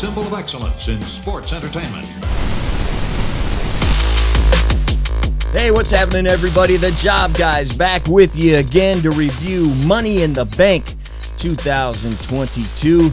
symbol of excellence in sports entertainment. Hey, what's happening, everybody? The Job Guys back with you again to review Money in the Bank 2022.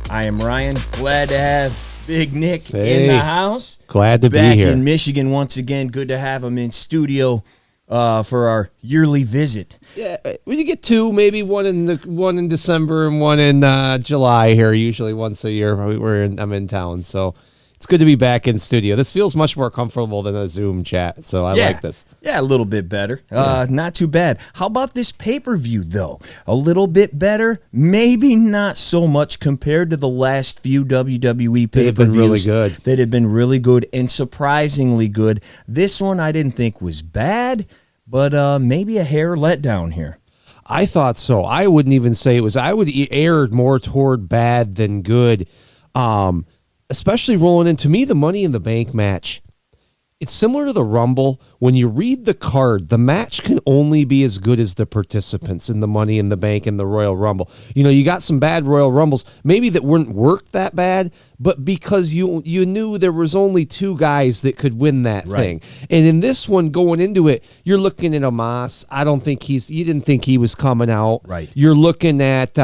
I am Ryan. Glad to have Big Nick in the house. Glad to be back here. in Michigan once again. Good to have him in studio for our yearly visit. Yeah, when you get two, maybe one in December and one in July here. Usually once a year. I'm in town, so it's good to be back in studio. This feels much more comfortable than a Zoom chat, so I like this. Yeah, a little bit better. Not too bad. How about this pay-per-view, though? A little bit better? Maybe not so much compared to the last few WWE pay-per-views. They've been really good. That have been really good and surprisingly good. This one I didn't think was bad, but maybe a hair letdown here. I thought so. I wouldn't even say it was. I would err more toward bad than good. Especially rolling into me, the Money in the Bank match. It's similar to the Rumble. When you read the card, the match can only be as good as the participants in the Money in the Bank and the Royal Rumble. You know, you got some bad Royal Rumbles, maybe that wouldn't work that bad, but because you knew there was only two guys that could win that thing. And in this one, going into it, you're looking at Omos. You didn't think he was coming out. Right. You're looking at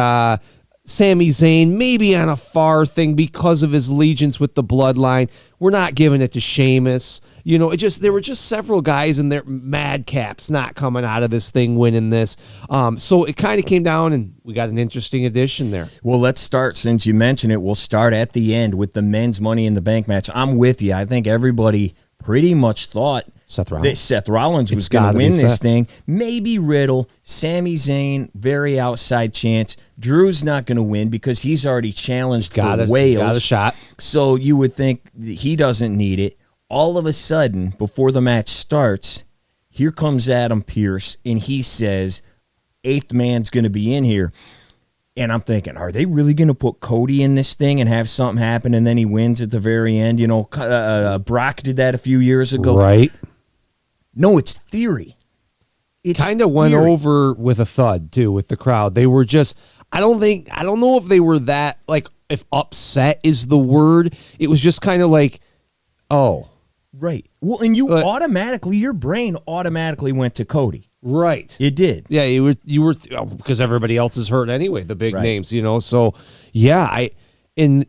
Sami Zayn, maybe on a far thing because of his allegiance with the bloodline. We're not giving it to Sheamus. You know, there were just several guys in there, madcaps, not coming out of this thing winning this. So it kind of came down, and we got an interesting addition there. Well, let's start, since you mentioned it, we'll start at the end with the men's Money in the Bank match. I'm with you. I think everybody pretty much thought Seth Rollins was going to win this thing. Maybe Riddle, Sami Zayn, very outside chance. Drew's not going to win because he's already challenged for Wales. He's got a shot. So you would think he doesn't need it. All of a sudden, before the match starts, here comes Adam Pearce, and he says, eighth man's going to be in here. And I'm thinking, are they really going to put Cody in this thing and have something happen, and then he wins at the very end? You know, Brock did that a few years ago. Right. No, it's theory. It kind of went over with a thud, too, with the crowd. They were just, I don't know if they were that, like, if upset is the word. It was just kind of like, oh. Right. Well, and your brain automatically went to Cody. Right. It did. Yeah, you were because everybody else is hurt anyway, the big names, you know. So, yeah, in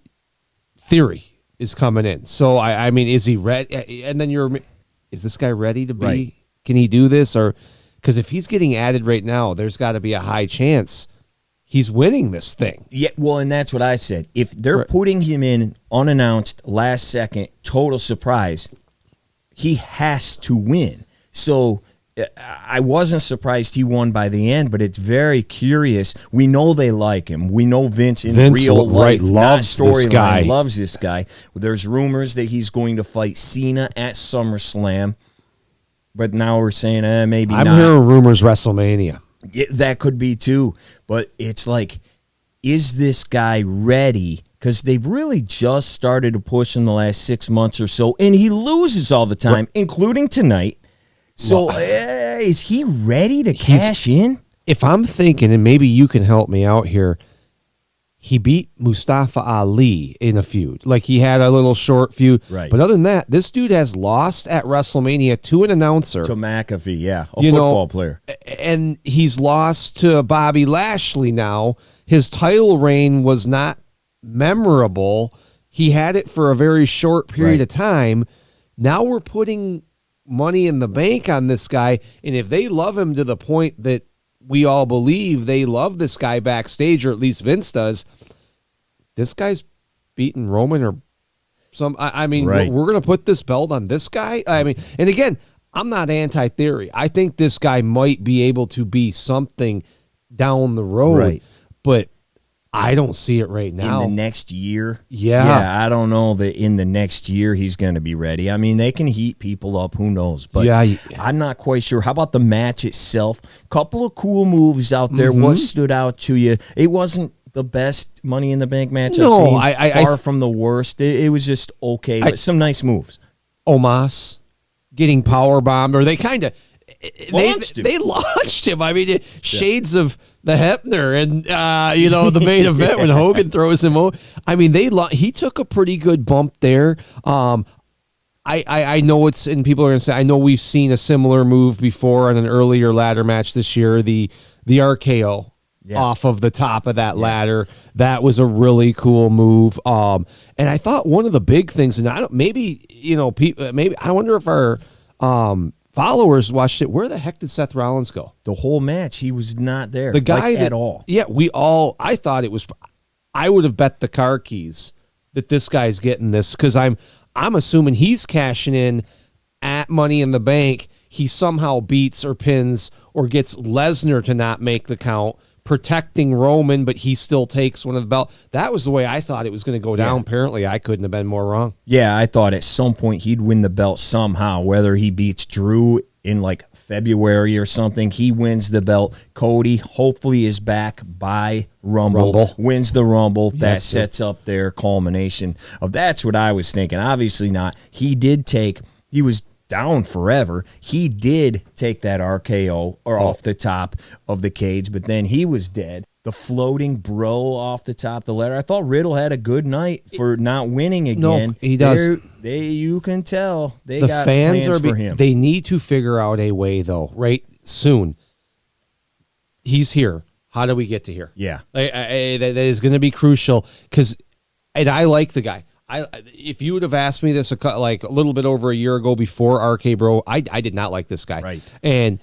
theory is coming in. So, I mean, is he ready? And then is this guy ready to be? Right. Can he do this? Or because if he's getting added right now, there's got to be a high chance he's winning this thing. Yeah, well, and that's what I said. If they're putting him in unannounced, last second, total surprise, he has to win. So I wasn't surprised he won by the end, but it's very curious. We know they like him. We know Vince real life loves this guy. Loves this guy. There's rumors that he's going to fight Cena at SummerSlam, but now we're saying maybe not. I'm hearing rumors WrestleMania. That could be too, but it's like, is this guy ready? Because they've really just started to push in the last 6 months or so, and he loses all the time, including tonight. So is he ready to cash in? If I'm thinking, and maybe you can help me out here, he beat Mustafa Ali in a feud. Like, he had a little short feud. Right. But other than that, this dude has lost at WrestleMania to an announcer. To McAfee, yeah. A football player. And he's lost to Bobby Lashley now. His title reign was not memorable. He had it for a very short period of time. Now we're putting Money in the Bank on this guy, and if they love him to the point that we all believe they love this guy backstage, or at least Vince does, this guy's beating Roman or some. I mean, we're going to put this belt on this guy. I mean, and again, I'm not anti-theory. I think this guy might be able to be something down the road, but I don't see it right now. In the next year? Yeah, I don't know that in the next year he's going to be ready. I mean, they can heat people up. Who knows? But I'm not quite sure. How about the match itself? Couple of cool moves out there. Mm-hmm. What stood out to you? It wasn't the best Money in the Bank match I've seen. Far from the worst. It was just okay, but some nice moves. Omos getting power bombed, or they kind of... They launched him. I mean, shades of the Hebner and the main event when Hogan throws him over. I mean, he took a pretty good bump there. I know it's, and people are going to say, I know we've seen a similar move before in an earlier ladder match this year, the RKO off of the top of that ladder. That was a really cool move. And I thought one of the big things, and I wonder if our followers watched it. Where the heck did Seth Rollins go? The whole match, he was not there. The guy at all. Yeah, I thought it was. I would have bet the car keys that this guy's getting this, because I'm assuming he's cashing in at Money in the Bank. He somehow beats or pins or gets Lesnar to not make the count, protecting Roman, but he still takes one of the belt. That was the way I thought it was going to go down. Apparently, I couldn't have been more wrong. Yeah, I thought at some point he'd win the belt somehow, whether he beats Drew in like February or something. He wins the belt. Cody hopefully is back by Rumble. Wins the Rumble. That sets up their culmination of that's what I was thinking. Obviously not. He was down forever. He did take that RKO off the top of the cage, but then he was dead. The floating bro off the top of the ladder. I thought Riddle had a good night for not winning again. No, he does. You can tell they the got fans plans for him. They need to figure out a way, though, right? Soon. He's here. How do we get to here? Yeah. That is going to be crucial, and I like the guy. If you would have asked me this a little bit over a year ago before RK Bro, I did not like this guy. Right. And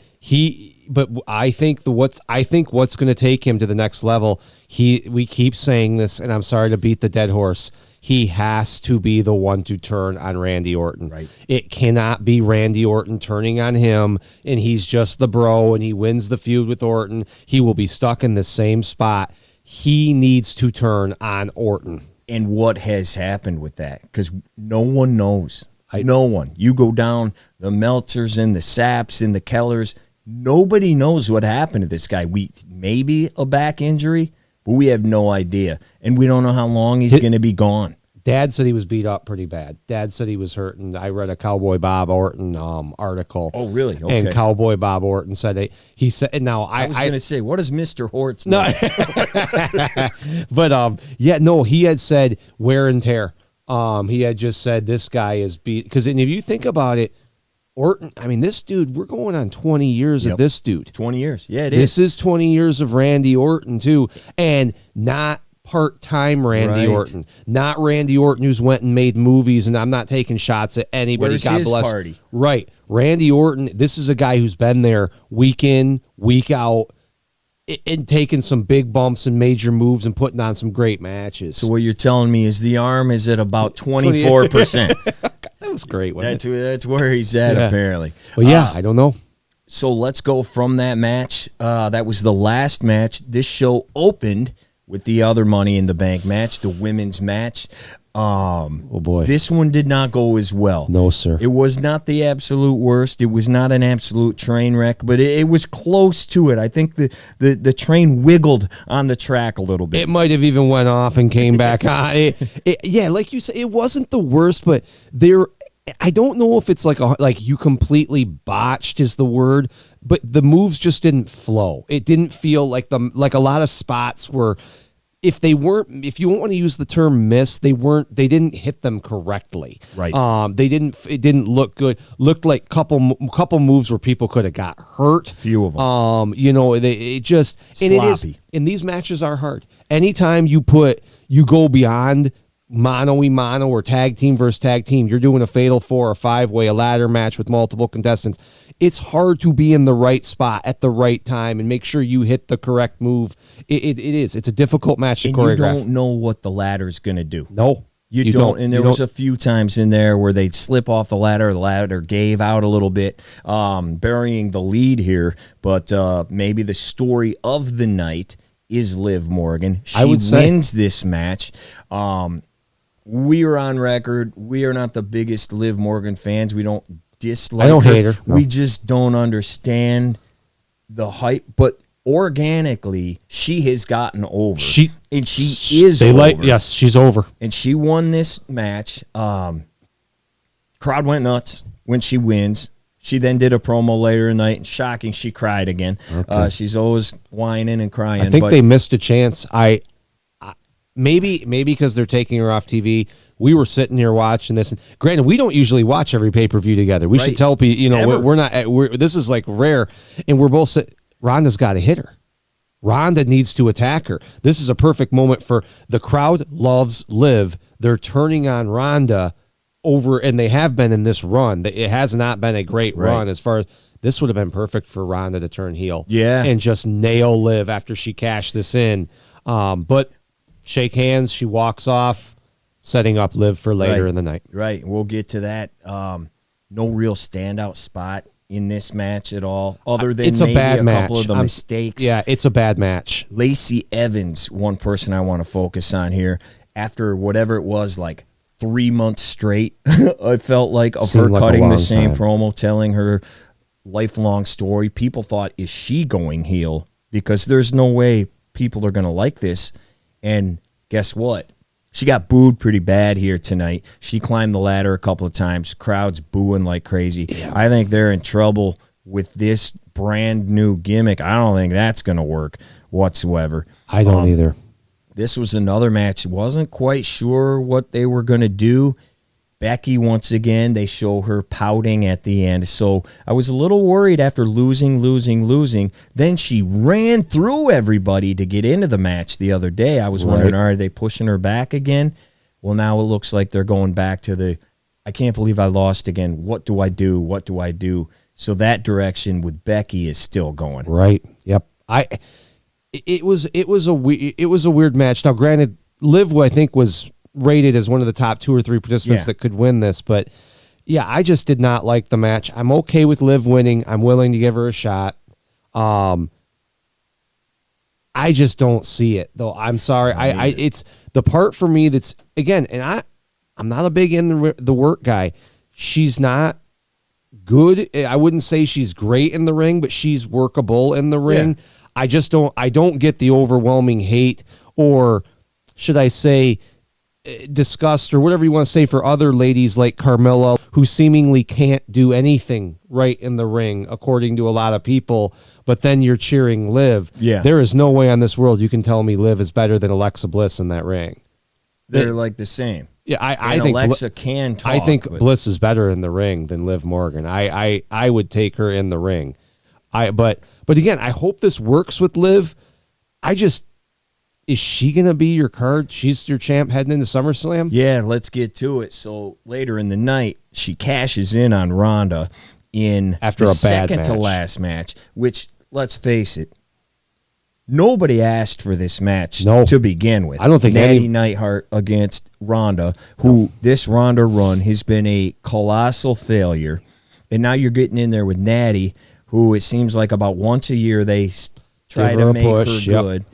but I think what's going to take him to the next level. We keep saying this, and I'm sorry to beat the dead horse. He has to be the one to turn on Randy Orton. Right. It cannot be Randy Orton turning on him, and he's just the bro, and he wins the feud with Orton. He will be stuck in the same spot. He needs to turn on Orton. And what has happened with that? Because no one knows. No one. You go down the Meltzers and the Saps and the Kellers. Nobody knows what happened to this guy. Maybe a back injury, but we have no idea. And we don't know how long he's going to be gone. Dad said he was beat up pretty bad. Dad said he was hurting. I read a Cowboy Bob Orton article. Oh, really? Okay. And Cowboy Bob Orton said he said. And now I was going to say, what does Mr. Hortz know? No, but he had said wear and tear. He had just said this guy is beat, because if you think about it, Orton. I mean, this dude. We're going on 20 years of this dude. 20 years. Yeah, this is 20 years of Randy Orton too, and not part-time Randy Orton, not Randy Orton who's went and made movies, and I'm not taking shots at anybody. Where's God his bless. Party? Right, Randy Orton. This is a guy who's been there week in, week out, and taking some big bumps and major moves and putting on some great matches. So what you're telling me is the arm is at about 24%. That was great. That's where he's at apparently. Well, I don't know. So let's go from that match. That was the last match. This show opened with the other Money in the Bank match, the women's match. Oh, boy. This one did not go as well. No, sir. It was not the absolute worst. It was not an absolute train wreck, but it was close to it. I think the train wiggled on the track a little bit. It might have even went off and came back on. Like you said, it wasn't the worst, but I don't know if it's like you completely botched is the word, but the moves just didn't flow. It didn't feel like a lot of spots were, if you want to use the term miss, they didn't hit them correctly. Right. It didn't look good. Looked like couple moves where people could have got hurt. Few of them. It just, and sloppy. it is, and these matches are hard. Anytime you go beyond mono or tag team versus tag team, you're doing a fatal 4 or 5-way, a ladder match with multiple contestants. It's hard to be in the right spot at the right time and make sure you hit the correct move. It is. It's a difficult match to choreograph. You don't know what the ladder's going to do. No. You don't. And there was a few times in there where they'd slip off the ladder gave out a little bit, burying the lead here. But maybe the story of the night is Liv Morgan. She wins this match. We are on record. We are not the biggest Liv Morgan fans. We don't dislike I don't her. hate her. No. We just don't understand the hype. But organically, she has gotten over. She is over. Yes, she's over. And she won this match. Crowd went nuts when she wins. She then did a promo later in the night, and shocking, she cried again. Okay. She's always whining and crying. I think they missed a chance. Maybe because they're taking her off TV. We were sitting here watching this, and granted, we don't usually watch every pay-per-view together. We should tell people, we're not. This is like rare, and we're both. Ronda's got to hit her. Ronda needs to attack her. This is a perfect moment for the crowd. Loves Liv. They're turning on Ronda over, and they have been in this run. It has not been a great run as far as. This would have been perfect for Ronda to turn heel, and just nail Liv after she cashed this in. But shake hands. She walks off. Setting up Liv for later in the night. Right. We'll get to that. No real standout spot in this match at all, other than it's a bad a match. Couple of the mistakes. Yeah, it's a bad match. Lacey Evans, one person I want to focus on here. After whatever it was, like 3 months straight, I felt like, of her cutting the same promo, telling her lifelong story. People thought, is she going heel? Because there's no way people are going to like this. And guess what? She got booed pretty bad here tonight. She climbed the ladder a couple of times. Crowd's booing like crazy. Yeah. I think they're in trouble with this brand new gimmick. I don't think that's going to work whatsoever. I don't either. This was another match. Wasn't quite sure what they were going to do. Becky, once again, they show her pouting at the end. So I was a little worried after losing. Then she ran through everybody to get into the match the other day. I was wondering, are they pushing her back again? Well, now it looks like they're going back to I can't believe I lost again. What do I do? What do I do? So that direction with Becky is still going. Right. Yep. It was a weird match. Now, granted, Liv, I think, was rated as one of the top 2 or 3 participants that could win this, but I just did not like the match. I'm okay with Liv winning. I'm willing to give her a shot. I just don't see it, though. I'm sorry. It's the part for me that's, again, and I'm not a big in the work guy. She's not good. I wouldn't say she's great in the ring, but she's workable in the ring. I don't get the overwhelming hate, or should I say disgust, or whatever you want to say, for other ladies like Carmella, who seemingly can't do anything right in the ring, according to a lot of people, but then you're cheering Liv. Yeah. There is no way on this world you can tell me Liv is better than Alexa Bliss in that ring. They're like the same. Yeah, I think Alexa can talk. I think Bliss is better in the ring than Liv Morgan. I would take her in the ring. But again, I hope this works with Liv. Is she going to be your card? She's your champ heading into SummerSlam? Yeah, let's get to it. So later in the night, she cashes in on Ronda after a second to last match, which, let's face it, nobody asked for this match to begin with. I don't think Natty Neidhart against Ronda, who this Ronda run has been a colossal failure. And now you're getting in there with Natty, who it seems like about once a year they try to make her good.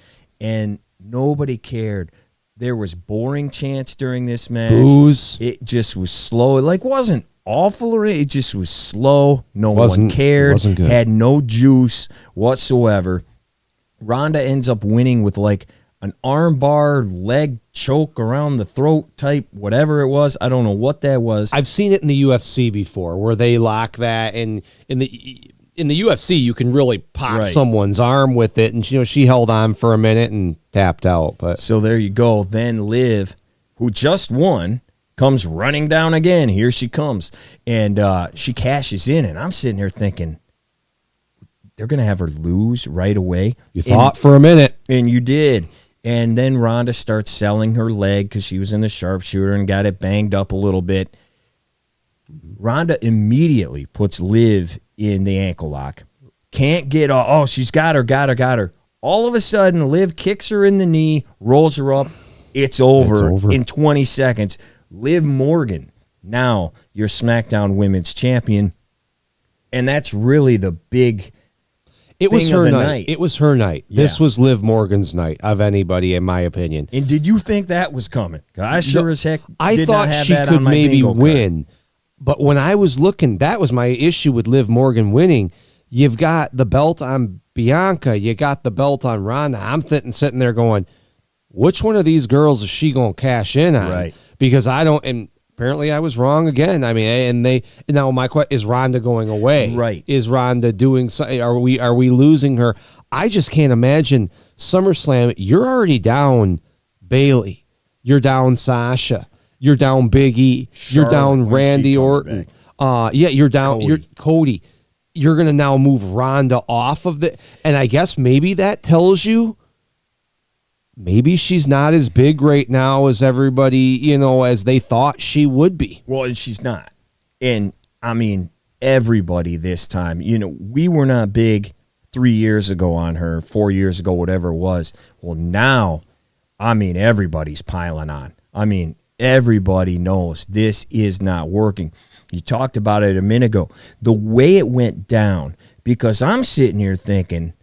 And nobody cared. There was boring chants during this match. Booze. It just was slow. It wasn't awful, or it just was slow. No one cared. Wasn't good. Had no juice whatsoever. Ronda ends up winning with an armbar leg choke around the throat type, whatever it was. I don't know what that was. I've seen it in the UFC before, where they lock that, and in the UFC, you can really pop someone's arm with it, and she held on for a minute and tapped out. But so there you go. Then Liv, who just won, comes running down again. Here she comes, and she cashes in, and I'm sitting here thinking, they're going to have her lose right away. You thought for a minute. And you did. And then Ronda starts selling her leg because she was in the sharpshooter and got it banged up a little bit. Ronda immediately puts Liv in the ankle lock. Can't get off. Oh, she's got her. All of a sudden, Liv kicks her in the knee, rolls her up. It's over in 20 seconds. Liv Morgan, now your SmackDown Women's Champion. And that's really the big It was her night. It was her night. Yeah. This was Liv Morgan's night of anybody, in my opinion. And did you think that was coming? I sure as heck I thought she could maybe win. But when I was looking, that was my issue with Liv Morgan winning. You've got the belt on Bianca. You got the belt on Ronda. I'm sitting there going, which one of these girls is she going to cash in on? Right. Because I don't, and apparently I was wrong again. I mean, now my question is, Ronda going away? Right. Is Ronda doing something? Are we losing her? I just can't imagine SummerSlam. You're already down Bailey. You're down Sasha. You're down Big E. You're down Randy Orton. You're down. You're Cody. You're going to now move Ronda off of the, and I guess maybe that tells you maybe she's not as big right now as everybody, as they thought she would be. Well, and she's not. And I mean, everybody this time, we were not big 3 years ago on her, 4 years ago, whatever it was. Well, now, I mean, everybody's piling on. I mean, everybody knows this is not working. You talked about it a minute ago. The way it went down, because I'm sitting here thinking,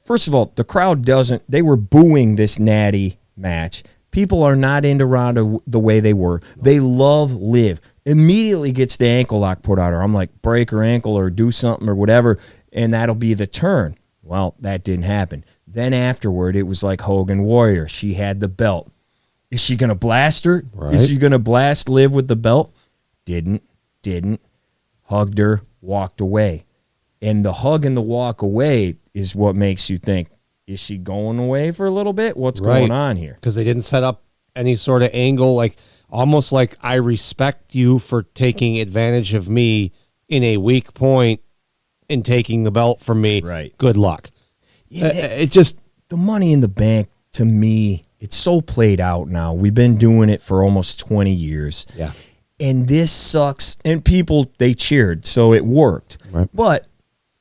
first of all, the crowd they were booing this Natty match. People are not into Ronda the way they were. They love Liv. Immediately gets the ankle lock put on her. I'm like, break her ankle or do something or whatever, and that'll be the turn. Well, that didn't happen. Then afterward, it was like Hogan Warrior. She had the belt. Is she going to blast her? Right. Is she going to blast Liv with the belt? Didn't. Hugged her, walked away. And the hug and the walk away is what makes you think, is she going away for a little bit? What's going on here? Because they didn't set up any sort of angle, almost like, I respect you for taking advantage of me in a weak point and taking the belt from me. Right. Good luck. Yeah, It just, the Money in the Bank, to me, it's so played out now. We've been doing it for almost 20 years. yeah. And this sucks. And people, they cheered, so it worked. Right. But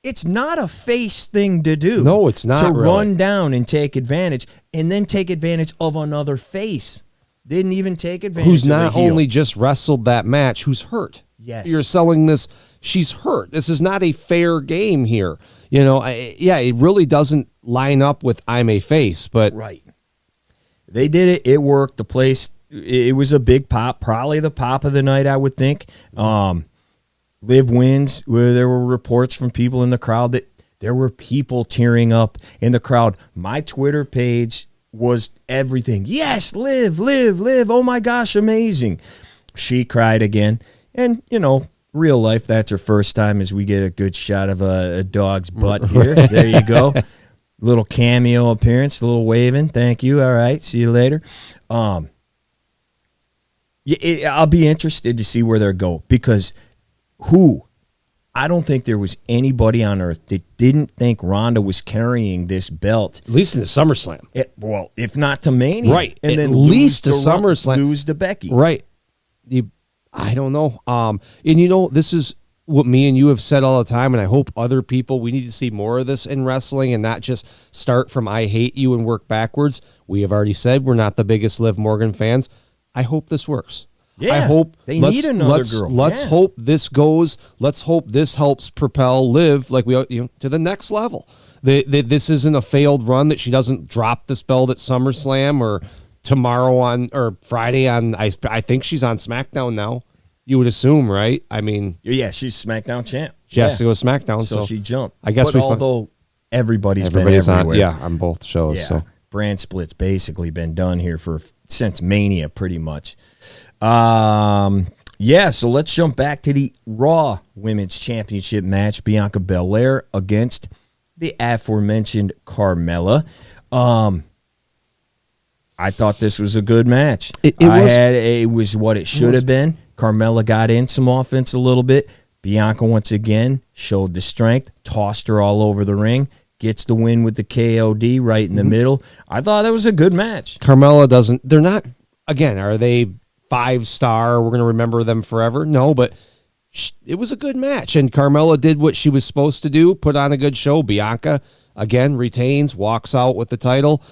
it's not a face thing to do. No, it's not to really. run down and take advantage, and then take advantage of another face. Didn't even take advantage Who's of not a heel. only just wrestled that match, who's hurt. Yes. You're selling this, she's hurt. This is not a fair game here. It really doesn't line up with I'm a face, but Right. They did it. It worked. The place, it was a big pop, probably the pop of the night, I would think. Liv wins. Where there were reports from people in the crowd that there were people tearing up in the crowd. My Twitter page was everything. Yes, Liv. Oh my gosh, amazing. She cried again. And, real life, that's her first time as we get a good shot of a dog's butt here. There you go. Little cameo appearance, a little waving. Thank you. All right. See you later. I'll be interested to see where they go, because I don't think there was anybody on earth that didn't think Ronda was carrying this belt. at least in the SummerSlam. Well, if not to Mania. Right. And At then least to lose to SummerSlam. Lose to Becky. Right. I don't know. And this is what me and you have said all the time, and I hope other people, we need to see more of this in wrestling and not just start from I hate you and work backwards. We have already said we're not the biggest Liv Morgan fans. I hope this works. Yeah, I hope they need another girl. Let's Yeah. hope this goes. Let's hope this helps propel Liv to the next level. This isn't a failed run, that she doesn't drop this belt at SummerSlam or tomorrow or Friday on. I think she's on SmackDown now. You would assume, right? I mean, Yeah, she's SmackDown champ. she has to go to SmackDown, So she jumped. I guess but although everybody's been everywhere. on both shows. Yeah, So brand split's basically been done here since Mania, pretty much. So let's jump back to the Raw Women's Championship match. Bianca Belair against the aforementioned Carmella. I thought this was a good match. It was what it should have been. Carmella got in some offense a little bit. Bianca once again showed the strength, tossed her all over the ring, gets the win with the KOD right in the middle. I thought that was a good match. Carmella they're not, again, are they 5-star? We're going to remember them forever? No, but it was a good match, and Carmella did what she was supposed to do, put on a good show. Bianca, again, retains, walks out with the title.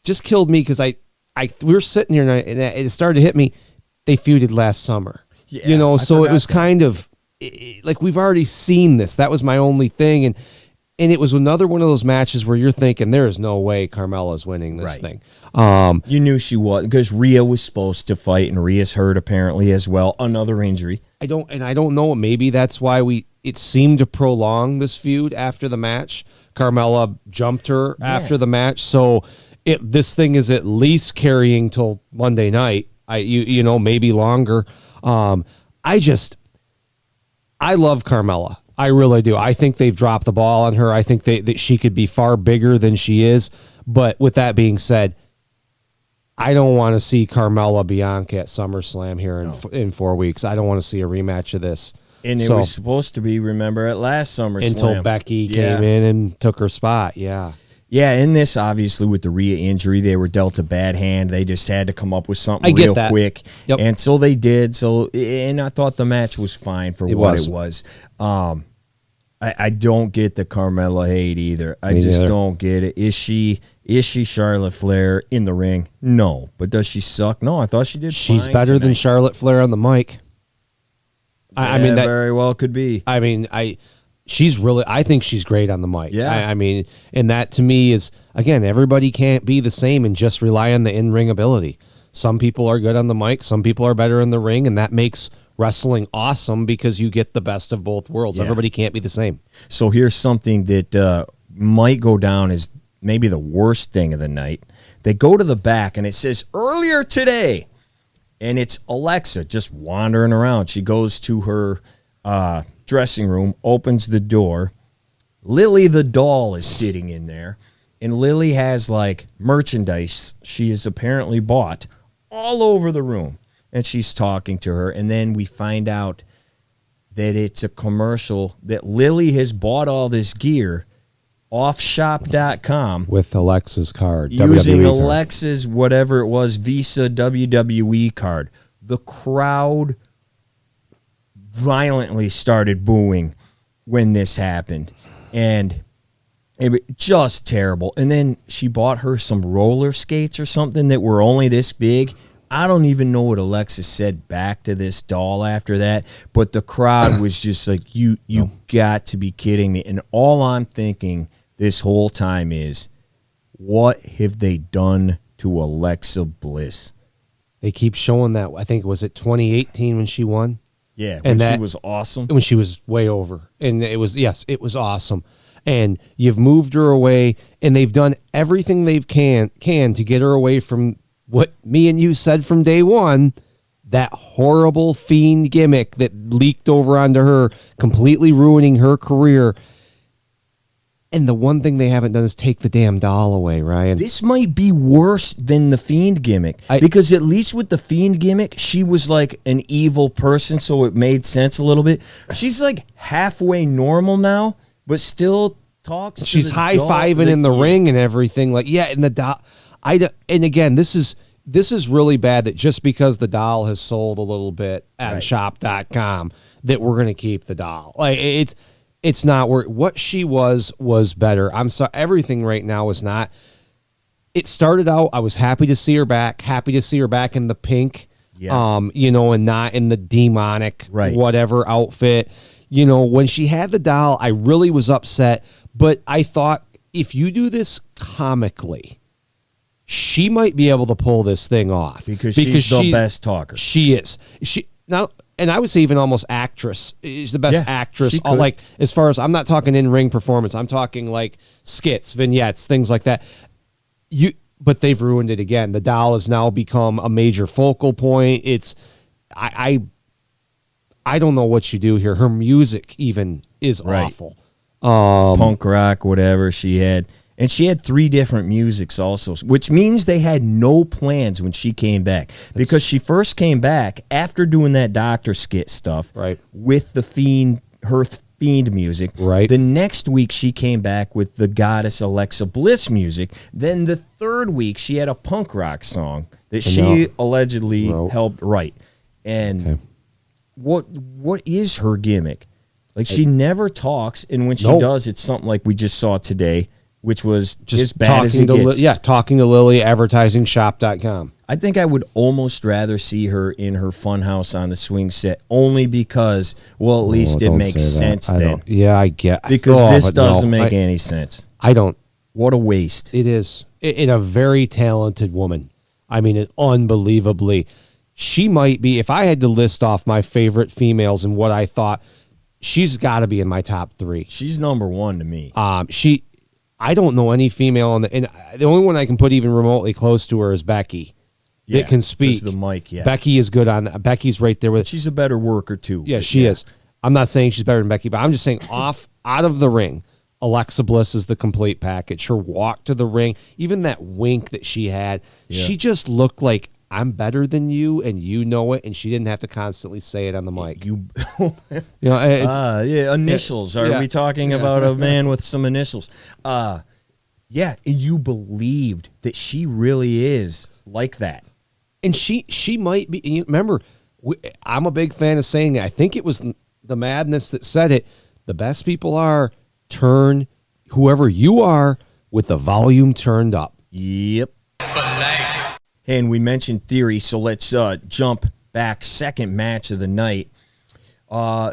Just killed me because we were sitting here and it started to hit me. They feuded last summer. Yeah, so it was kind of like we've already seen this. That was my only thing. And it was another one of those matches where you're thinking, there is no way Carmella's winning this thing. You knew she was, because Rhea was supposed to fight, and Rhea's hurt apparently as well. Another injury. I don't know. Maybe that's why it seemed to prolong this feud after the match. Carmella jumped her after the match. So this thing is at least carrying till Monday night. You know, maybe longer. I love Carmella. I really do. I think they've dropped the ball on her. I think that she could be far bigger than she is. But with that being said, I don't want to see Carmella Bianca at SummerSlam here in 4 weeks. I don't want to see a rematch of this. And it was supposed to be, remember, at last SummerSlam. Until Becky came in and took her spot, Yeah, in this, obviously, with the Rhea injury, they were dealt a bad hand. They just had to come up with something real quick. Yep. And so they did. And I thought the match was fine for what it was. I don't get the Carmella hate either. I just don't get it. Is she Charlotte Flair in the ring? No. But does she suck? No, I thought she did She's fine better tonight. than Charlotte Flair on the mic. I mean, that very well could be. I mean, she's really, I think she's great on the mic. Yeah. I mean, and that to me is, again, everybody can't be the same and just rely on the in-ring ability. Some people are good on the mic, some people are better in the ring, and that makes wrestling awesome because you get the best of both worlds. Yeah. Everybody can't be the same. So here's something that might go down as maybe the worst thing of the night. They go to the back, and it says, earlier today, and it's Alexa just wandering around. She goes to her dressing room, opens the door. Lily the doll is sitting in there, and Lily has like merchandise she has apparently bought all over the room, and she's talking to her, and then we find out that it's a commercial that Lily has bought all this gear off shop.com With Alexa's card. using WWE card. Alexa's whatever it was Visa WWE card. The crowd violently started booing when this happened, and it was just terrible. And then she bought her some roller skates or something that were only this big. I don't even know what Alexa said back to this doll after that, but the crowd was just like, you got to be kidding me. And all I'm thinking this whole time is, what have they done to Alexa Bliss? They keep showing that. I think, was it 2018 when she won? Yeah, And she that was awesome. When she was way over. And it was awesome. And you've moved her away, and they've done everything they've can to get her away from what me and you said from day one, that horrible Fiend gimmick that leaked over onto her, completely ruining her career. And the one thing they haven't done is take the damn doll away, Ryan. This might be worse than the Fiend gimmick, because at least with the Fiend gimmick, she was like an evil person, so it made sense a little bit. She's like halfway normal now, but still talks. She's high-fiving in the ring and everything. Like, yeah, and the doll. And again, this is really bad that just because the doll has sold a little bit at shop.com that we're going to keep the doll. Like, it's not where what she was better. I'm sorry, everything right now is not. It started out, I was happy to see her back in the pink, and not in the demonic whatever outfit. You know, when she had the doll, I really was upset, but I thought, if you do this comically, she might be able to pull this thing off because she's the best talker. She is. And I would say even almost actress. Is the best actress. Like, as far as, I'm not talking in-ring performance. I'm talking like skits, vignettes, things like that. But they've ruined it again. The doll has now become a major focal point. I don't know what you do here. Her music even is awful. Punk rock, whatever she had. And she had 3 different musics also, which means they had no plans when she came back. Because she first came back after doing that doctor skit stuff with the Fiend, her Fiend music. Right. The next week she came back with the Goddess Alexa Bliss music. Then the third week she had a punk rock song that she allegedly helped write. And what is her gimmick? Like, she never talks, and when she does, it's something like we just saw today, which was just as bad as it gets. Talking to Lily, advertising shop.com. I think I would almost rather see her in her funhouse on the swing set, only because, well, at least it makes sense then. Yeah, I get. Because this doesn't make any sense. I don't. What a waste. It is. In a very talented woman. I mean, unbelievably. She might be, if I had to list off my favorite females and what I thought, she's got to be in my top 3. She's number 1 to me. I don't know any female and the only one I can put even remotely close to her is Becky. that can speak. The mic, yeah. Becky is good on that. Becky's right there with. She's a better worker too. Yeah, she is. I'm not saying she's better than Becky, but I'm just saying out of the ring, Alexa Bliss is the complete package. Her walk to the ring, even that wink that she had, she just looked like, I'm better than you, and you know it, and she didn't have to constantly say it on the mic. Initials. Are we talking about a man with some initials? You believed that she really is like that. And she might be. And you remember, I'm a big fan of saying it. I think it was the Madness that said it. The best people are turn whoever you are with the volume turned up. Yep. For life. And we mentioned Theory, so let's jump back. Second match of the night.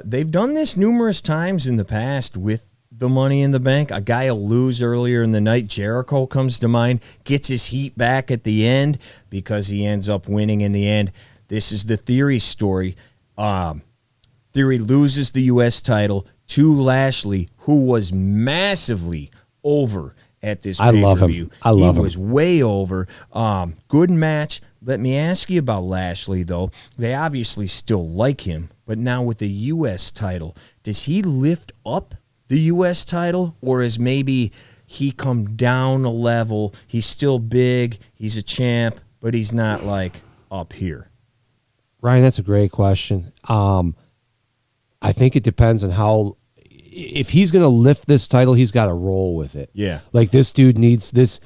They've done this numerous times in the past with the Money in the Bank. A guy will lose earlier in the night. Jericho comes to mind, gets his heat back at the end because he ends up winning in the end. This is the Theory story. Theory loses the U.S. title to Lashley, who was massively over at this pay-per-view. I love him. He was way over. Good match. Let me ask you about Lashley, though. They obviously still like him, but now with the U.S. title, does he lift up the U.S. title, or is maybe he come down a level? He's still big. He's a champ, but he's not, like, up here. Ryan, that's a great question. I think it depends on how. If he's going to lift this title, he's got to roll with it. Yeah. Like, this dude needs this.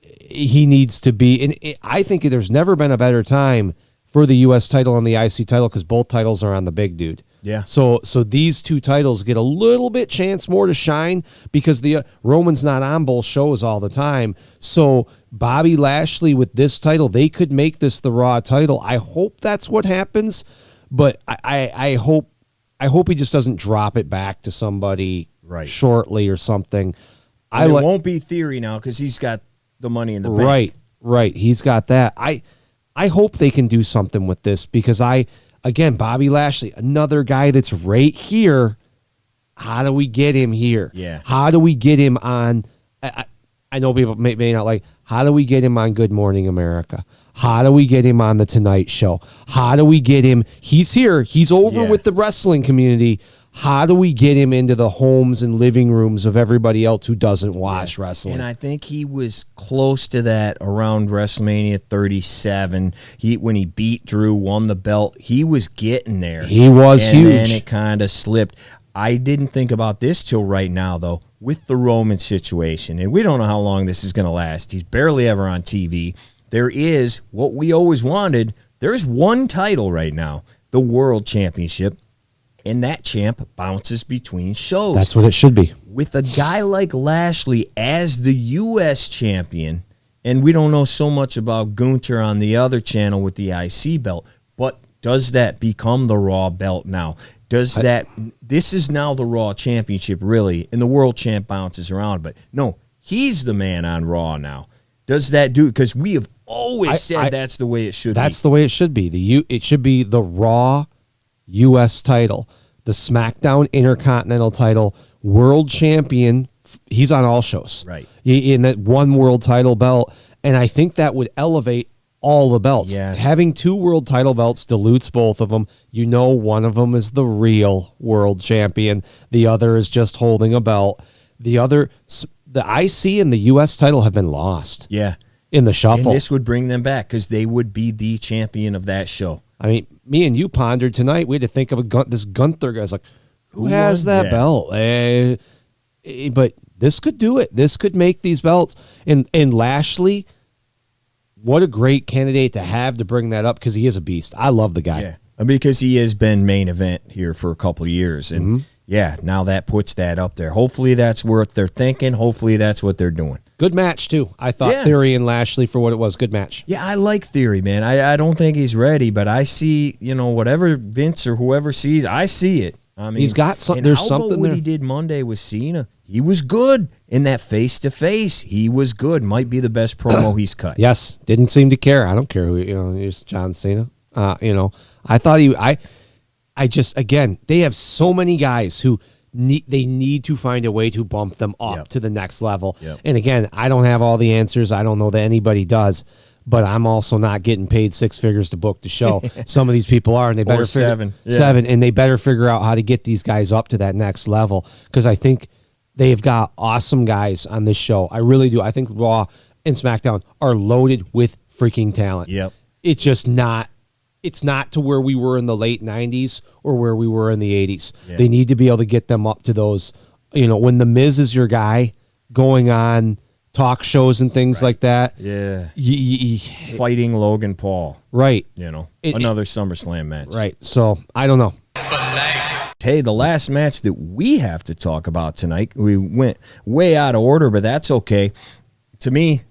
He needs to be. And I think there's never been a better time for the U.S. title and the IC title because both titles are on the big dude. Yeah. So these two titles get a little bit chance more to shine because the Roman's not on both shows all the time. So Bobby Lashley with this title, they could make this the Raw title. I hope that's what happens, but I hope he just doesn't drop it back to somebody shortly or something. It won't be Theory now because he's got the Money in the Bank. Right. He's got that. I hope they can do something with this because again, Bobby Lashley, another guy that's right here. How do we get him here? Yeah. How do we get him on? I know people may not like. How do we get him on Good Morning America? How do we get him on the Tonight Show? How do we get him? He's here. He's over with the wrestling community. How do we get him into the homes and living rooms of everybody else who doesn't watch wrestling? And I think he was close to that around WrestleMania 37. When he beat Drew, won the belt, he was getting there. He was huge. And then it kind of slipped. I didn't think about this till right now, though, with the Roman situation. And we don't know how long this is going to last. He's barely ever on TV. There is what we always wanted. There's one title right now, the World Championship. And that champ bounces between shows. That's what it should be. With a guy like Lashley as the U.S. champion, and we don't know so much about Gunther on the other channel with the IC belt, but does that become the Raw belt now? This is now the Raw championship, really, and the world champ bounces around, but no, he's the man on Raw now. Does that do, because we have always said that's the way it should be. That's the way it should be. It should be the Raw U.S. title, the SmackDown Intercontinental title, world champion. He's on all shows. Right. In that one world title belt. And I think that would elevate all the belts. Yeah. Having two world title belts dilutes both of them. You know, one of them is the real world champion. The other is just holding a belt. The IC and the U.S. title have been lost. Yeah. In the shuffle. And this would bring them back because they would be the champion of that show. I mean, me and you pondered tonight. We had to think of this Gunther guy's like, who has that belt? But this could do it. This could make these belts. And Lashley, what a great candidate to have to bring that up because he is a beast. I love the guy. Yeah, because he has been main event here for a couple of years. And, now that puts that up there. Hopefully that's what they're thinking. Hopefully that's what they're doing. Good match, too. I thought Theory and Lashley, for what it was, good match. Yeah, I like Theory, man. I don't think he's ready, but I see, whatever Vince or whoever sees, I see it. I mean, he's got something. And there's how something about what there. he did Monday with Cena? He was good in that face-to-face. He was good. Might be the best promo he's cut. Yes, didn't seem to care. I don't care who, he's John Cena. I thought I just, again, they have so many guys who they need to find a way to bump them up to the next level. Yep. And again, I don't have all the answers. I don't know that anybody does. but I'm also not getting paid six figures to book the show. Some of these people are, and they better seven, and they better figure out how to get these guys up to that next level, because I think they've got awesome guys on this show. I really do. I think Raw and SmackDown are loaded with freaking talent. Yep. It's just not. It's not to where we were in the late 90s or where we were in the 80s. Yeah. They need to be able to get them up to those, when The Miz is your guy going on talk shows and things like that. Yeah. Fighting Logan Paul. Right. Another SummerSlam match. Right. So, I don't know. Hey, the last match that we have to talk about tonight, we went way out of order, but that's okay. To me,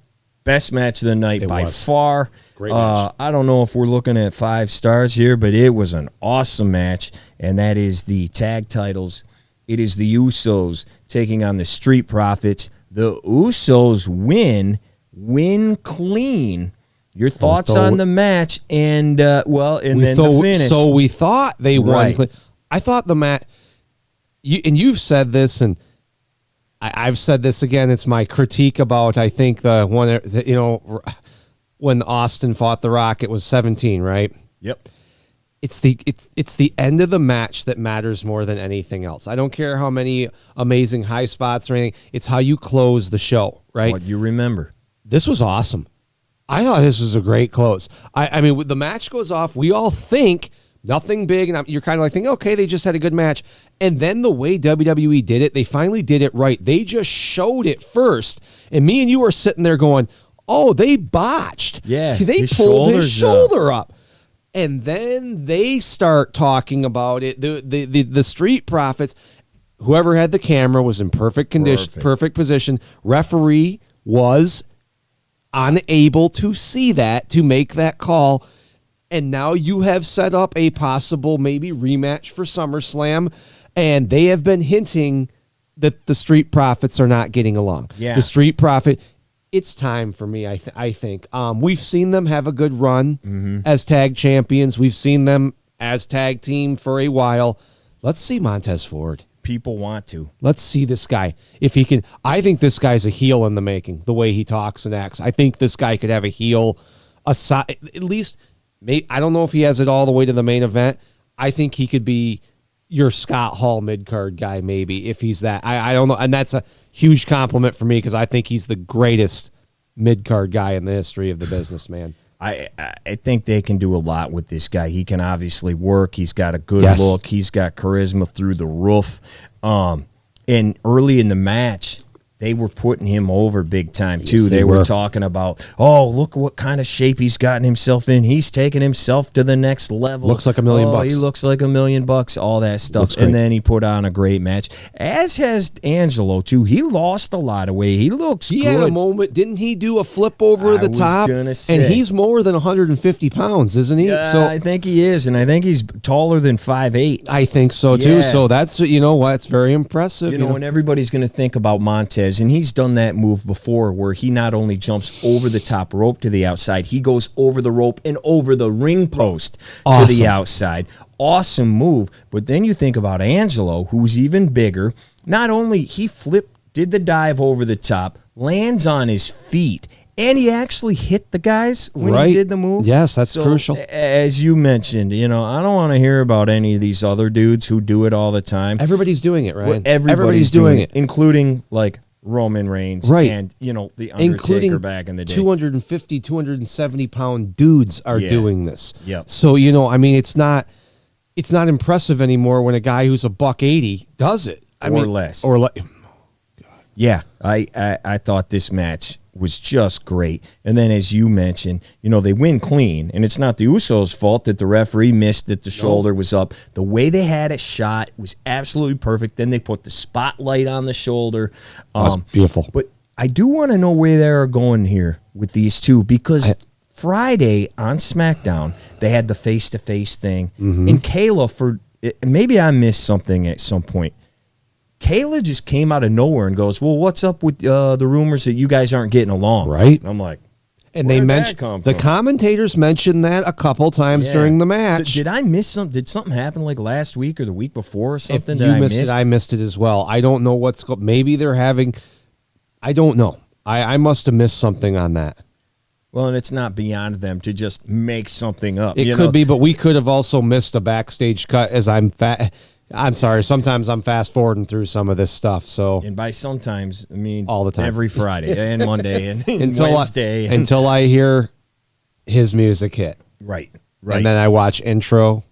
best match of the night by far. Great match. I don't know if we're looking at 5 stars here, but it was an awesome match, and that is the tag titles. It is the Usos taking on the Street Profits. The Usos win clean. Your thoughts on the match and then the finish. So we thought they won clean. I thought the match, you've said this, and I've said this again. It's my critique about, I think, the one, when Austin fought The Rock, it was 17, right? Yep. It's the end of the match that matters more than anything else. I don't care how many amazing high spots or anything. It's how you close the show, right? What you remember. This was awesome. I thought this was a great close. I mean, the match goes off. We all think nothing big, and you're kind of like thinking, okay, they just had a good match. And then the way WWE did it, they finally did it right. They just showed it first, and me and you were sitting there going, oh, they botched. Yeah. They pulled his shoulder up. And then they start talking about it. The Street Profits, whoever had the camera was in perfect condition, perfect position. Referee was unable to see that, to make that call. And now you have set up a possible maybe rematch for SummerSlam. And they have been hinting that the Street Profits are not getting along. Yeah. The Street Profit... It's time for me, I think. We've seen them have a good run as tag champions. We've seen them as tag team for a while. Let's see Montez Ford. People want to. Let's see this guy. If he can, I think this guy's a heel in the making, the way he talks and acts. I think this guy could have a heel, at least, I don't know if he has it all the way to the main event. I think he could be your Scott Hall mid-card guy, maybe, if he's that. I don't know. And that's a huge compliment for me, because I think he's the greatest mid-card guy in the history of the business, man. I think they can do a lot with this guy. He can obviously work. He's got a good look. He's got charisma through the roof. And early in the match, they were putting him over big time, too. Yes, they were talking about, oh, look what kind of shape he's gotten himself in. He's taking himself to the next level. Looks like $1 million. He looks like $1 million, all that stuff. And then he put on a great match, as has Angelo, too. He lost a lot of weight. He looks good. He had a moment. Didn't he do a flip over the top? Gonna say. And he's more than 150 pounds, isn't he? So I think he is, and I think he's taller than 5'8". I think so, too. So that's, it's very impressive. And everybody's going to think about Montez, and he's done that move before, where he not only jumps over the top rope to the outside, he goes over the rope and over the ring post to the outside. Awesome move. But then you think about Angelo, who's even bigger. Not only he did the dive over the top, lands on his feet, and he actually hit the guys when he did the move. Yes, that's crucial. As you mentioned, I don't want to hear about any of these other dudes who do it all the time. Everybody's doing it, right? Well, everybody's doing it, including Roman Reigns and, the Undertaker back in the day. 250, 270-pound dudes are doing this. Yep. So, it's not impressive anymore when a guy who's $180 does it. Less. Yeah, I thought this match was just great. And then, as you mentioned, they win clean. And it's not the Usos' fault that the referee missed that the shoulder was up. The way they had it shot was absolutely perfect. Then they put the spotlight on the shoulder. That's beautiful. But I do want to know where they're going here with these two, because Friday on SmackDown, they had the face-to-face thing. And Kayla, maybe I missed something at some point, Kayla just came out of nowhere and goes, well, what's up with the rumors that you guys aren't getting along? Right. I'm like, and they mentioned the commentators mentioned that a couple times during the match. So did I miss something? Did something happen like last week or the week before or something? If you missed it, I missed it as well. I don't know maybe they're having. I don't know. I must have missed something on that. Well, and it's not beyond them to just make something up. It could be, but we could have also missed a backstage cut as I'm sorry. Sometimes I'm fast forwarding through some of this stuff. So, and by sometimes, I mean all the time, every Friday and Monday and until Wednesday. Until I hear his music hit. Right. And then I watch intro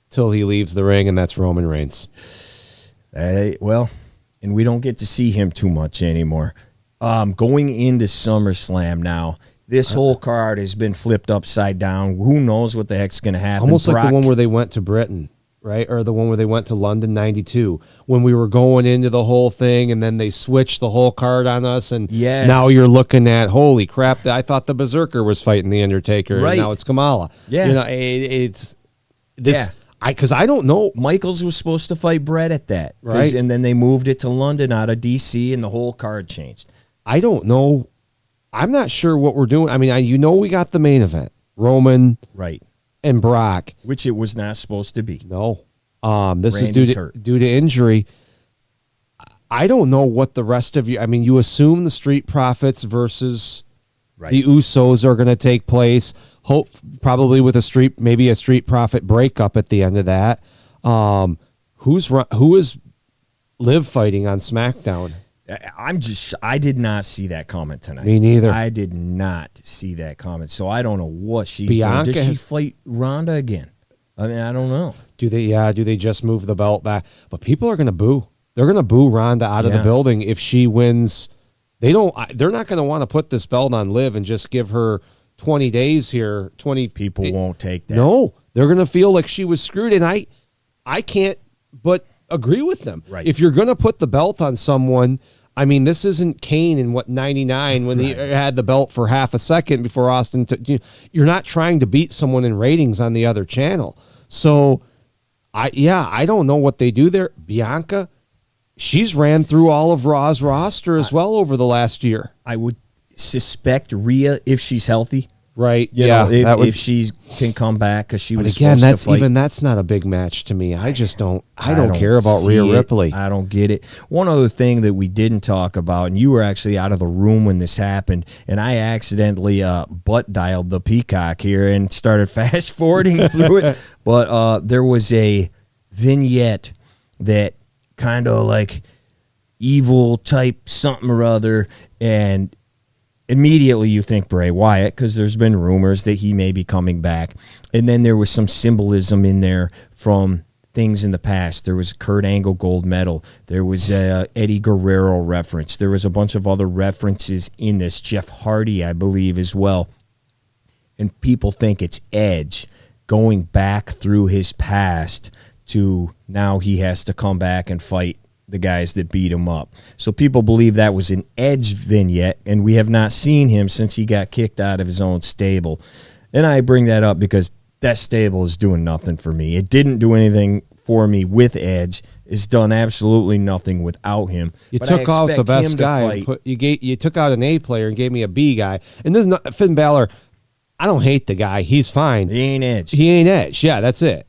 till he leaves the ring, and that's Roman Reigns. Well, and we don't get to see him too much anymore. Going into SummerSlam now, this whole card has been flipped upside down. Who knows what the heck's going to happen? Almost like the one where they went to Britain, right? Or the one where they went to London 92, when we were going into the whole thing, and then they switched the whole card on us, and now you're looking at, holy crap, I thought the Berserker was fighting the Undertaker, right. And now it's Kamala. Yeah. It's this... Because I don't know. Michaels was supposed to fight Brett at that. Right. And then they moved it to London out of D.C., and the whole card changed. I don't know. I'm not sure what we're doing. I mean, we got the main event. Roman and Brock. Which it was not supposed to be. No. This Randy's is hurt. due to injury. I don't know what the rest of you... I mean, you assume the Street Profits versus the Usos are going to take place. Hope probably with maybe a Street Profit breakup at the end of that. Who is Liv fighting on SmackDown? I did not see that comment tonight. Me neither. I did not see that comment, so I don't know what she's Bianca doing. Did she fight Ronda again? I mean, I don't know. Do they just move the belt back? But people are going to boo. They're going to boo Ronda out of the building if she wins. They're not going to want to put this belt on Liv and just give her 20 days here. 20 people won't take that. No, they're going to feel like she was screwed, and I can't but agree with them. Right. If you're going to put the belt on someone, I mean, this isn't Kane in 99 when he had the belt for half a second before Austin. You're not trying to beat someone in ratings on the other channel. So, I don't know what they do there. Bianca, she's ran through all of Raw's roster as well over the last year. I would suspect Rhea, if she's healthy. Right. If she can come back, because she was again, supposed to fight. that's not a big match to me. I just don't. I don't care about Rhea Ripley. I don't get it. One other thing that we didn't talk about, and you were actually out of the room when this happened, and I accidentally butt dialed the Peacock here and started fast forwarding through it. But there was a vignette that kind of like evil type something or other, and immediately you think Bray Wyatt, because there's been rumors that he may be coming back. And then there was some symbolism in there from things in the past. There was a Kurt Angle gold medal. There was a Eddie Guerrero reference. There was a bunch of other references in this. Jeff Hardy, I believe, as well. And people think it's Edge going back through his past to now he has to come back and fight the guys that beat him up. So people believe that was an Edge vignette, and we have not seen him since he got kicked out of his own stable. And I bring that up because that stable is doing nothing for me. It didn't do anything for me with Edge. It's done absolutely nothing without him. You took out the best guy. And you took out an A player and gave me a B guy. And this is not Finn Balor. I don't hate the guy. He's fine. He ain't Edge. Yeah, that's it.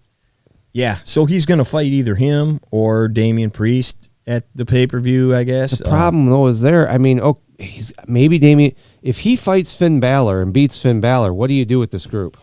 Yeah, so he's going to fight either him or Damian Priest at the pay-per-view, I guess. The problem, though, is there. I mean, maybe Damian. If he fights Finn Balor and beats Finn Balor, what do you do with this group?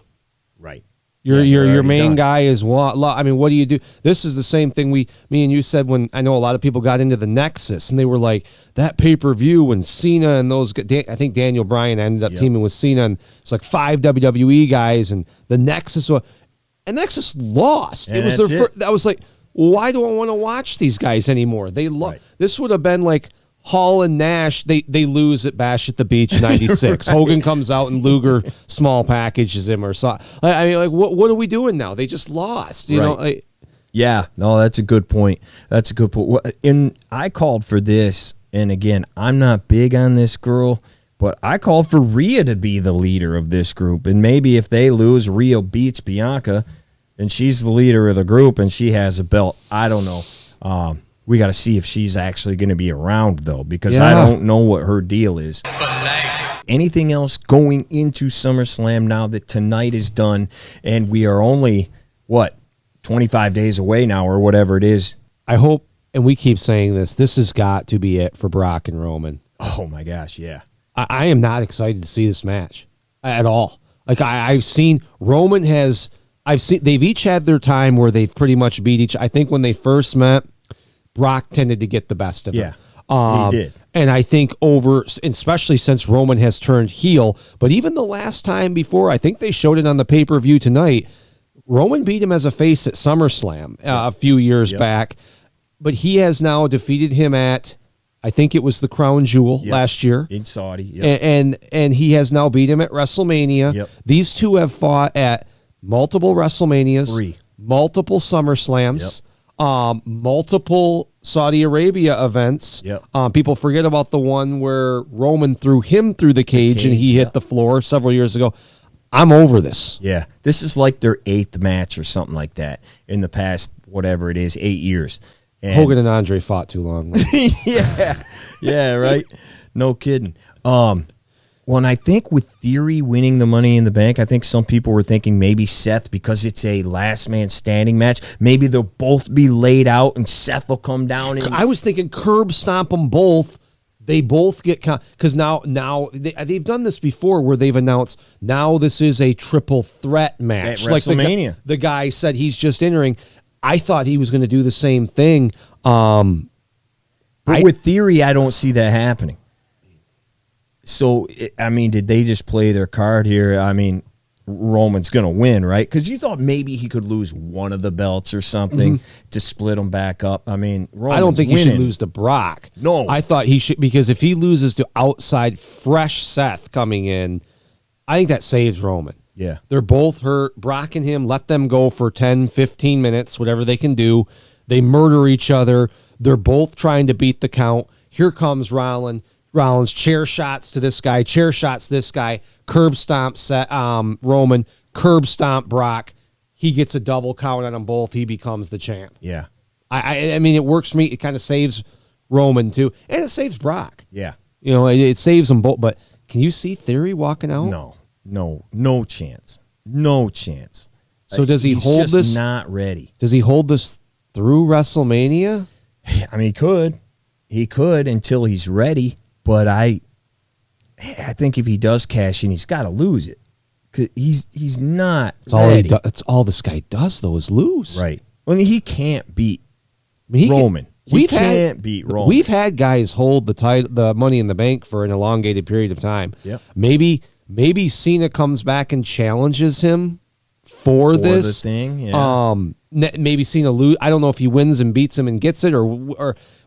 Right. Your main guy is what? I mean, what do you do? This is the same thing me and you said when I know a lot of people got into the Nexus and they were like that pay-per-view when Cena and those. I think Daniel Bryan ended up teaming with Cena, and it's like 5 WWE guys, and the Nexus and Nexus lost. And it was their first. That was like, why do I want to watch these guys anymore? They This would have been like Hall and Nash. They lose at Bash at the Beach '96. Hogan comes out and Luger small packages him or something. I mean, like what are we doing now? They just lost. You know. Yeah, no, that's a good point. That's a good point. And I called for this, and again, I'm not big on this girl, but I called for Rhea to be the leader of this group, and maybe if they lose, Rhea beats Bianca, and she's the leader of the group, and she has a belt. I don't know. We got to see if she's actually going to be around, though, because I don't know what her deal is. Anything else going into SummerSlam now that tonight is done, and we are only, 25 days away now or whatever it is? I hope, and we keep saying this has got to be it for Brock and Roman. Oh, my gosh, yeah. I am not excited to see this match at all. Like I've seen Roman has. They've each had their time where they've pretty much beat each. I think when they first met, Brock tended to get the best of him. He did. And I think especially since Roman has turned heel, but even the last time before, I think they showed it on the pay-per-view tonight, Roman beat him as a face at SummerSlam a few years back, but he has now defeated him at, I think it was the Crown Jewel last year. In Saudi. And he has now beat him at WrestleMania. These two have fought at multiple WrestleManias, multiple SummerSlams, multiple Saudi Arabia events. People forget about the one where Roman threw him through the cage and he hit the floor several years ago. I'm over this. Yeah. This is like their 8th match or something like that in the past, whatever it is, 8 years. And Hogan and Andre fought too long. yeah, right. No kidding. Well, and I think with Theory winning the Money in the Bank, I think some people were thinking maybe Seth, because it's a last man standing match, maybe they'll both be laid out and Seth will come down. I was thinking curb stomp them both. They both get because now they've done this before where they've announced now this is a triple threat match. At WrestleMania. Like the guy said he's just entering. I thought he was going to do the same thing. But with Theory, I don't see that happening. So, I mean, did they just play their card here? I mean, Roman's going to win, right? Because you thought maybe he could lose one of the belts or something to split them back up. I mean, Roman's I don't think winning. he should lose to Brock. No. I thought he should, because if he loses to outside fresh Seth coming in, I think that saves Roman. Yeah. They're both hurt. Brock and him, let them go for 10, 15 minutes, whatever they can do. They murder each other. They're both trying to beat the count. Here comes Rollins, chair shots to this guy, chair shots to this guy, curb stomp Roman, curb stomp Brock. He gets a double count on them both. He becomes the champ. Yeah. I mean, it works for me. It kind of saves Roman, too. And it saves Brock. Yeah. You know, it saves them both. But can you see Theory walking out? No chance. No chance. So does he He's hold just this? Not ready. Does he hold this through WrestleMania? I mean, he could. He could until he's ready. But I think if he does cash in, he's got to lose it. 'Cause he's not ready. That's all this guy does, though, is lose. Right. I mean, he can't beat Roman. He can't beat Roman. We've had guys hold the Money in the Bank for an elongated period of time. Yep. Maybe Cena comes back and challenges him for this the thing. Yeah. Maybe Cena lose. I don't know if he wins and beats him and gets it,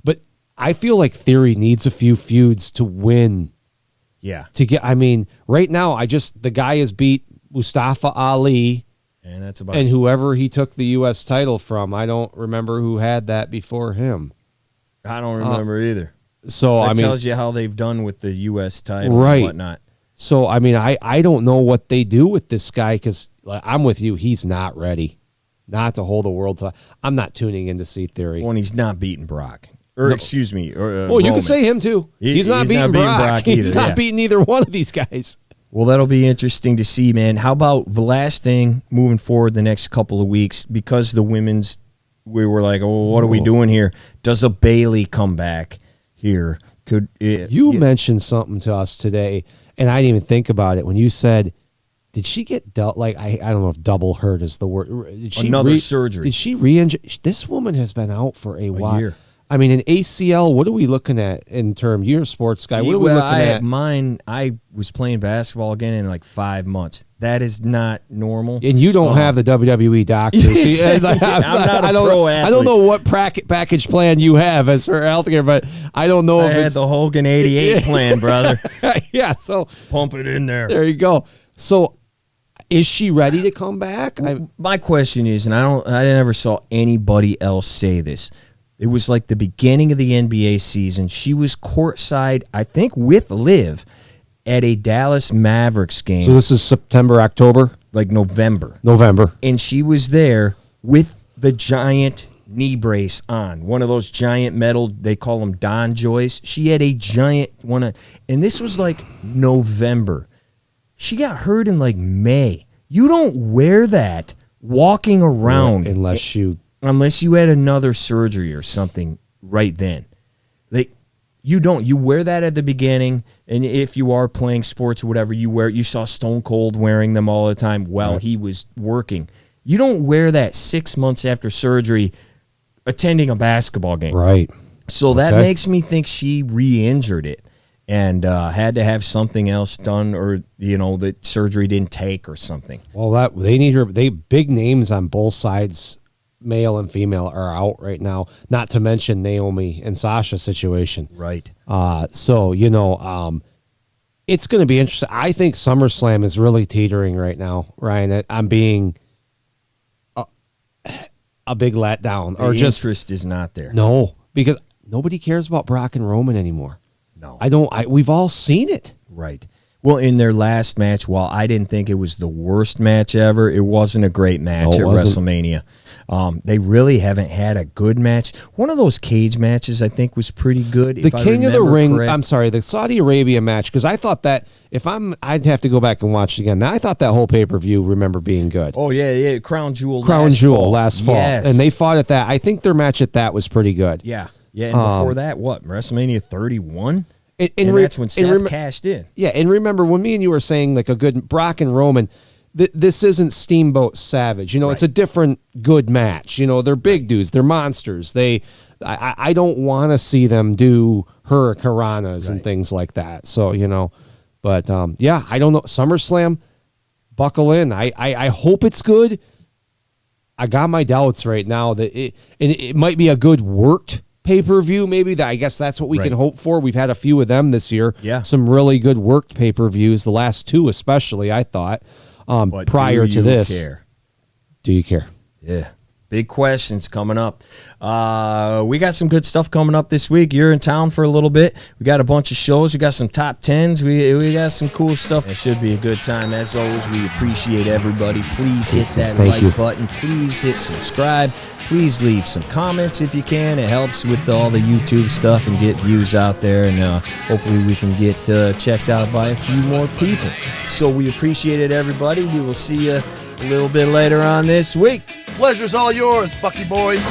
but I feel like Theory needs a few feuds to win. Yeah. To get, I mean, right now, the guy has beat Mustafa Ali, and that's about and whoever he took the U.S. title from. I don't remember who had that before him. I don't remember either. So that I mean, tells you how they've done with the U.S. title right. and whatnot. So I mean, I don't know what they do with this guy because I'm with you. He's not ready, not to hold a world title. I'm not tuning in to see Theory. When he's not beating Brock. Or, excuse me. Well, you could say him, too. He's not beating Brock. He's not beating either one of these guys. Well, that'll be interesting to see, man. How about the last thing moving forward the next couple of weeks? Because the women's, we were like, oh, what are we doing here? Does a Bayley come back here? You mentioned something to us today, and I didn't even think about it when you said, did she get I don't know if double hurt is the word. Did she Another surgery. Did she re-injure? This woman has been out for a while. Year. I mean, an ACL, what are we looking at in terms? You're a sports guy. What are we looking at? Mine, I was playing basketball again in like 5 months. That is not normal. And you don't have the WWE doctors. I'm not a pro athlete. I don't know what package plan you have as for healthcare, but I don't know if it's... I had the Hogan 88 plan, brother. Yeah, so... Pump it in there. There you go. So... Is she ready to come back? My question is, and I never saw anybody else say this. It was like the beginning of the NBA season. She was courtside, I think, with Liv at a Dallas Mavericks game. So this is September, October? Like November. And she was there with the giant knee brace on. One of those giant metal, they call them Don Joys. She had a giant one. And this was like November. She got hurt in like May. You don't wear that walking around unless you had another surgery or something right then. You don't. You wear that at the beginning, and if you are playing sports or whatever, you saw Stone Cold wearing them all the time while he was working. You don't wear that 6 months after surgery attending a basketball game. Right. So that makes me think she re-injured it and had to have something else done, or that surgery didn't take or something. Well, they need her. They big names on both sides, male and female, are out right now. Not to mention Naomi and Sasha's situation. Right. So it's going to be interesting. I think SummerSlam is really teetering right now, Ryan. I'm being a big letdown. The interest is not there. No, because nobody cares about Brock and Roman anymore. No. We've all seen it. Right. Well, in their last match, while I didn't think it was the worst match ever, it wasn't a great match at WrestleMania. They really haven't had a good match. One of those cage matches I think was pretty good. The King of the Ring, I'm sorry, the Saudi Arabia match, because I thought that I'd have to go back and watch it again. Now, I thought that whole pay-per-view, remember, being good. Oh, yeah, Crown Jewel last fall. Yes. And they fought at that. I think their match at that was pretty good. Yeah, and before that, WrestleMania 31? And that's when Seth cashed in. Yeah, and remember when me and you were saying like a good Brock and Roman, this isn't Steamboat Savage. It's a different good match. They're big dudes. They're monsters. I don't want to see them do hurricanranas and things like that. So, but I don't know. SummerSlam, buckle in. I hope it's good. I got my doubts right now that it might be a good worked pay-per-view, maybe. I guess that's what we can hope for. We've had a few of them this year. Yeah. Some really good worked pay-per-views, the last two especially, I thought, prior to this. Do you care? Yeah. Big questions coming up. We got some good stuff coming up this week. You're in town for a little bit. We got a bunch of shows. We got some top tens. We got some cool stuff. It should be a good time. As always, we appreciate everybody. Please hit that like button. Please hit subscribe. Please leave some comments if you can. It helps with all the YouTube stuff and get views out there. And hopefully we can get checked out by a few more people. So we appreciate it, everybody. We will see you a little bit later on this week. Pleasure's all yours, Bucky boys.